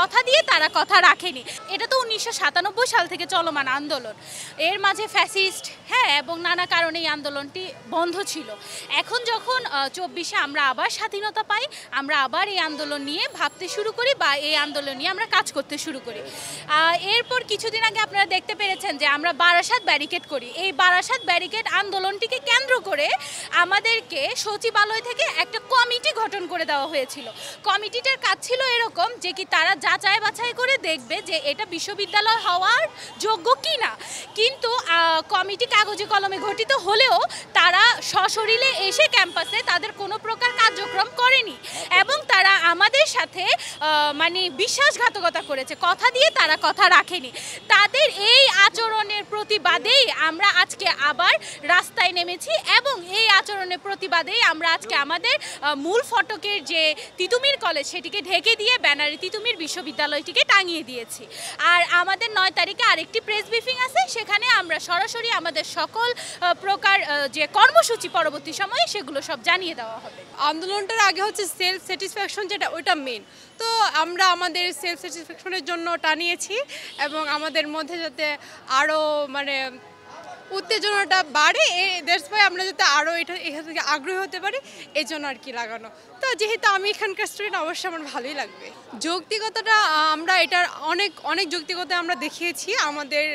কথা দিয়ে তারা কথা রাখেনি। এটা তো 1997 সাল থেকে চলমান আন্দোলন। এর মাঝে ফ্যাসিস্ট এবং নানা কারণে এই আন্দোলনটি বন্ধ ছিল। এখন যখন 24-এ আমরা আবার স্বাধীনতা পাই, আমরা আবার এই আন্দোলন নিয়ে ভাবতে শুরু করি বা এই আন্দোলন নিয়ে আমরা কাজ করতে শুরু করি। এরপর কিছুদিন আগে আপনারা দেখতে পেরেছেন যে আমরা বারাসাত ব্যারিকেড করি। এই বারাসাত ব্যারিকেড আন্দোলনটিকে কেন্দ্র করে আমাদেরকে সচিবালয় থেকে একটা কমিটি গঠন করে দেওয়া হয়েছিল। কমিটিটার কাজ ছিল এরকম যে কি তারা যাচাই বাছাই করে দেখবে যে এটা বিশ্ববিদ্যালয় হওয়ার যোগ্য কিনা। কিন্তু কমিটি কাগজে কলমে গঠিত হলেও তারা সশরীরে এসে ক্যাম্পাসে তাদের কোনো প্রকার কার্যক্রম করেনি এবং তারা আমাদের সাথে মানে বিশ্বাসঘাতকতা করেছে, কথা দিয়ে তারা কথা রাখেনি। তাদের এই আচরণের প্রতিবাদেই আমরা আজকে আবার রাস্তায় নেমেছি এবং এই আচরণের প্রতিবাদেই আমরা আজকে আমাদের মূল ফটকের যে তিতুমির কলেজ সেটিকে ঢেকে দিয়ে ব্যানারে তিতুমির বিশ্ববিদ্যালয়টিকে টাঙিয়ে দিয়েছি। আর আমাদের 9 তারিখে আরেকটি প্রেস ব্রিফিং আছে, সেখানে আমরা সরাসরি আমাদের সকল প্রকার যে কর্মসূচি পরবর্তী সময়ে সেগুলো সব জানিয়ে দেওয়া হবে। আন্দোলনটার আগে হচ্ছে সেলফ স্যাটিসফ্যাকশন, যেটা ওইটা মেন। তো আমরা আমাদের সেলফ স্যাটিসফ্যাকশনের জন্য টানিয়েছি এবং আমাদের মধ্যে যাতে আরও মানে উত্তেজনাটা বাড়ে, দ্যাটস ওয়াই আমরা যাতে আরও এখান থেকে আগ্রহী হতে পারি, এই জন্য আর কি লাগানো। তো যেহেতু আমি এখানকার স্টুডেন্ট, অবশ্যই আমার ভালোই লাগবে। যৌক্তিকতাটা আমরা এটার অনেক যৌক্তিকতা আমরা দেখিয়েছি। আমাদের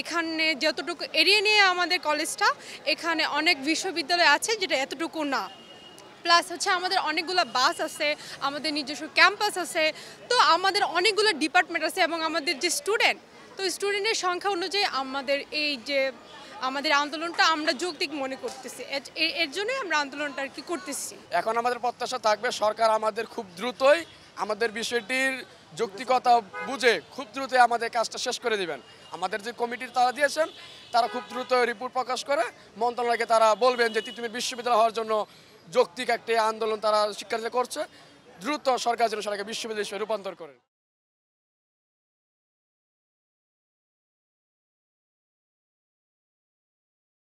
এখানে যতটুকু এরিয়া নিয়ে আমাদের কলেজটা, এখানে অনেক বিশ্ববিদ্যালয় আছে যেটা এতটুকু না। প্লাস হচ্ছে আমাদের অনেকগুলো বাস আছে, আমাদের নিজস্ব ক্যাম্পাস আছে, তো আমাদের অনেকগুলো ডিপার্টমেন্ট আছে এবং আমাদের যে স্টুডেন্ট, তো স্টুডেন্টের সংখ্যা অনুযায়ী আমাদের এই যে আমাদের আন্দোলনটা আমরা যৌক্তিক মনে করতেছি, এর জন্যই আমরা আন্দোলনটা আর কি করতেছি। এখন আমাদের প্রত্যাশা থাকবে সরকার আমাদের খুব দ্রুতই আমাদের বিষয়টির যৌক্তিকতা বুঝে খুব দ্রুতই আমাদের কাজটা শেষ করে দিবেন। আমাদের যে কমিটির তারা দিয়েছেন তারা খুব দ্রুত রিপোর্ট প্রকাশ করে মন্ত্রণালয়কে তারা বলবেন যে তিতুমির বিশ্ববিদ্যালয় হওয়ার জন্য যৌক্তিক একটি আন্দোলন তারা শিক্ষার্থীরা করছে, দ্রুত সরকার যেন সেটাকে বিশ্ববিদ্যালয়ে রূপান্তর করেন।